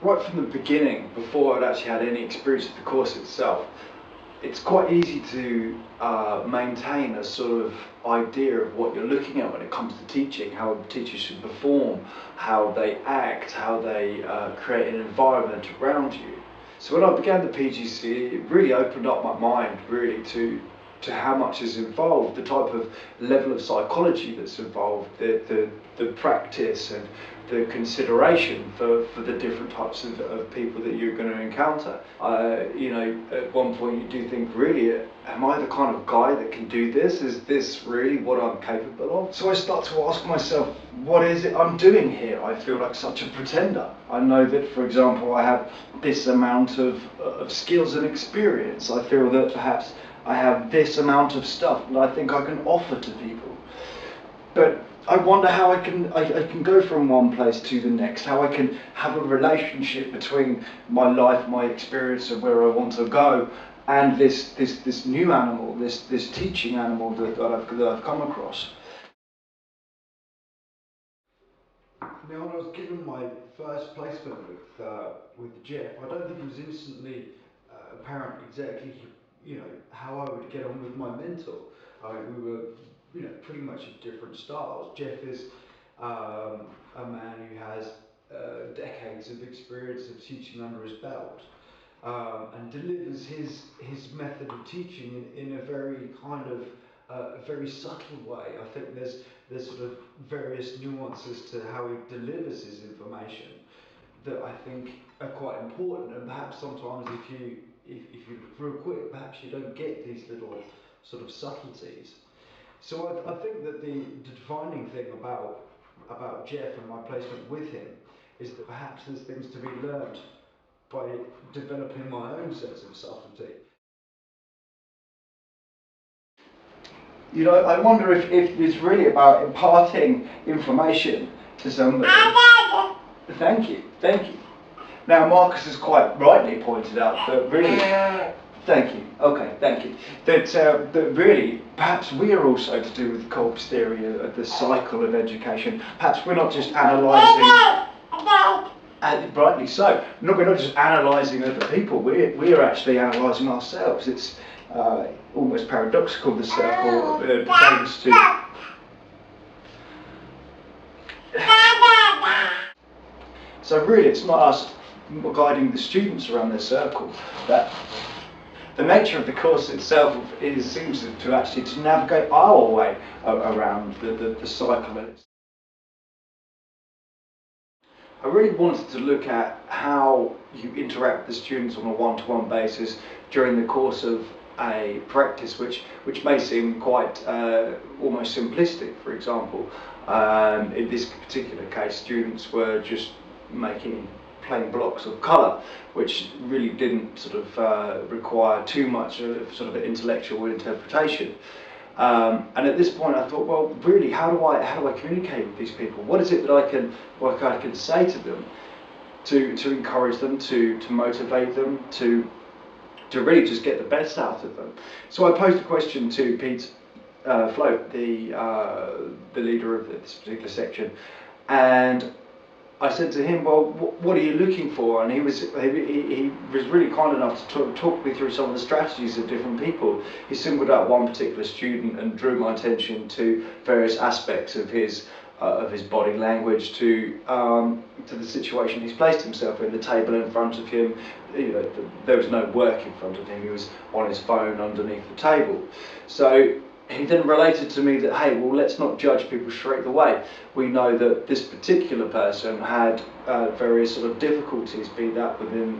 right from the beginning, before I'd actually had any experience of the course itself, it's quite easy to maintain a sort of idea of what you're looking at when it comes to teaching, how teachers should perform, how they act, how they create an environment around you. So when I began the PGCE, it really opened up my mind really to how much is involved, the type of level of psychology that's involved, the practice and the consideration for the different types of people that you're going to encounter. At one point you do think, really, am I the kind of guy that can do this? Is this really what I'm capable of? So I start to ask myself, what is it I'm doing here? I feel like such a pretender. I know that, for example, I have this amount of skills and experience. I feel that perhaps I have this amount of stuff that I think I can offer to people. But I wonder how I can go from one place to the next, how I can have a relationship between my life, my experience of where I want to go, and this new animal, this teaching animal that I've come across. Now, when I was given my first placement with Jeff, I don't think it was instantly apparent exactly how I would get on with my mentor. We were pretty much at different styles. Jeff is a man who has decades of experience of teaching under his belt, and delivers his method of teaching in a very kind of very subtle way. I think there's sort of various nuances to how he delivers his information that I think are quite important, and perhaps sometimes if you look real quick, perhaps you don't get these little sort of subtleties. So I think that the defining thing about Jeff and my placement with him is that perhaps there's things to be learned by developing my own sense of subtlety. I wonder if it's really about imparting information to somebody. Thank you. Now, Marcus has quite rightly pointed out that really, thank you, that really, perhaps we are also to do with Kolb's theory of the cycle of education. Perhaps we're not just analysing, and rightly so, we're not just analysing other people, we are actually analysing ourselves. It's almost paradoxical, the circle pertains to... So really, it's not us guiding the students around their circle. That the nature of the course itself seems to actually to navigate our way around the cycle. I really wanted to look at how you interact with the students on a one-to-one basis during the course of a practice which may seem quite almost simplistic. For example, in this particular case, students were just making plain blocks of colour, which really didn't sort of require too much of sort of an intellectual interpretation. And at this point I thought, well, really, how do I communicate with these people? What is it that I can say to them to encourage them, to motivate them, to really just get the best out of them? So I posed a question to Pete Float, the leader of this particular section, and I said to him, well, what are you looking for? And he was really kind enough to talk me through some of the strategies of different people. He singled out one particular student and drew my attention to various aspects of his body language, to the situation he's placed himself in, the table in front of him. There was no work in front of him. He was on his phone underneath the table. So he then related to me that, hey, well, let's not judge people straight away. We know that this particular person had various sort of difficulties, be that within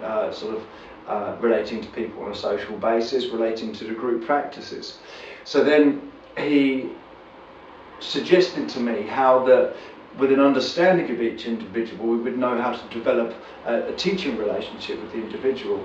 relating to people on a social basis, relating to the group practices. So then he suggested to me how that with an understanding of each individual, we would know how to develop a teaching relationship with the individual,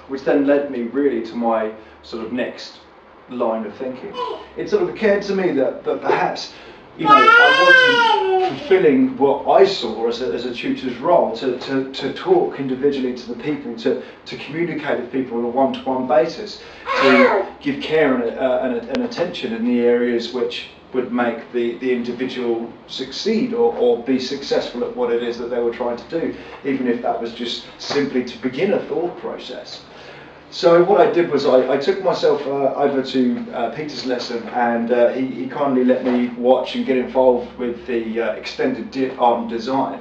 which then led me really to my sort of next line of thinking. It sort of occurred to me that perhaps I wasn't fulfilling what I saw as a tutor's role, to talk individually to the people, to communicate with people on a one-to-one basis, to give care and attention in the areas which would make the individual succeed or be successful at what it is that they were trying to do, even if that was just simply to begin a thought process. So what I did was I took myself over to Peter's lesson, and he kindly let me watch and get involved with the extended art and design.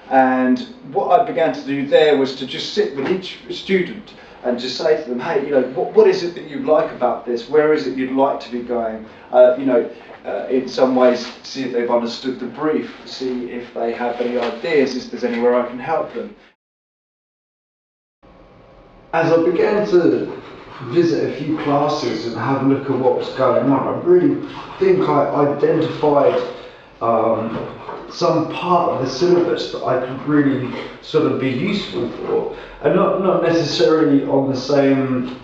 And what I began to do there was to just sit with each student and just say to them, hey, what is it that you like about this? Where is it you'd like to be going? In some ways, see if they've understood the brief, see if they have any ideas, if there's anywhere I can help them. As I began to visit a few classes and have a look at what was going on, I really think I identified some part of the syllabus that I could really sort of be useful for, and not necessarily on the same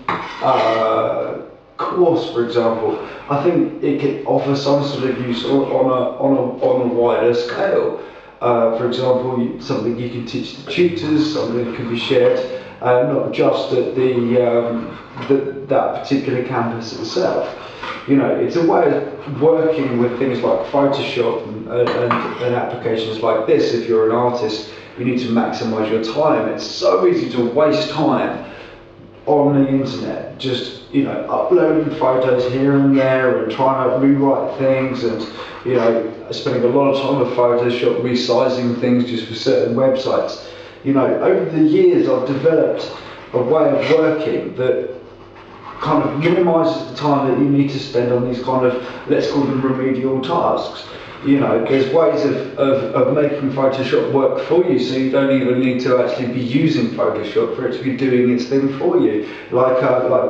course, for example. I think it could offer some sort of use on a wider scale. For example, something you can teach the tutors, something that can be shared not just at that particular campus itself. It's a way of working with things like Photoshop and applications like this. If you're an artist, you need to maximize your time. It's so easy to waste time on the internet, just uploading photos here and there and trying to rewrite things, and spending a lot of time with Photoshop resizing things just for certain websites. Over the years I've developed a way of working that kind of minimises the time that you need to spend on these kind of, let's call them, remedial tasks. There's ways of making Photoshop work for you, so you don't even need to actually be using Photoshop for it to be doing its thing for you. Like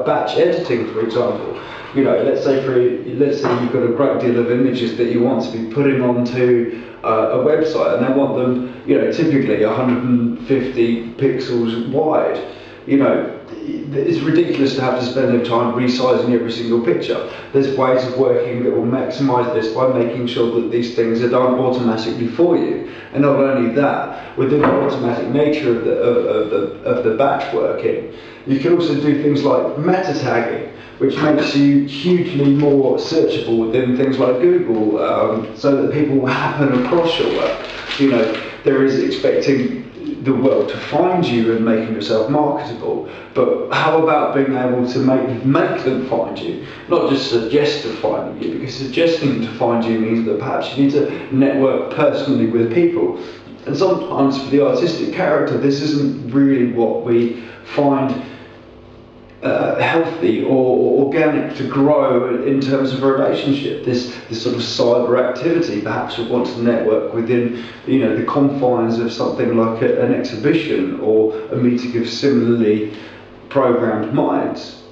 batch editing, for example. Let's say you've got a great deal of images that you want to be putting onto a website, and they want them, typically 150 pixels wide. It's ridiculous to have to spend their time resizing every single picture. There's ways of working that will maximise this by making sure that these things are done automatically for you. And not only that, within the automatic nature of the batch working, you can also do things like meta tagging, which makes you hugely more searchable within things like Google, so that people will happen across your work. There is expecting the world to find you and making yourself marketable, but how about being able to make them find you, not just suggest to finding you, because suggesting to find you means that perhaps you need to network personally with people. And sometimes for the artistic character, this isn't really what we find healthy or organic to grow in terms of a relationship. This sort of cyber activity, perhaps we want to network within the confines of something like an exhibition or a meeting of similarly programmed minds.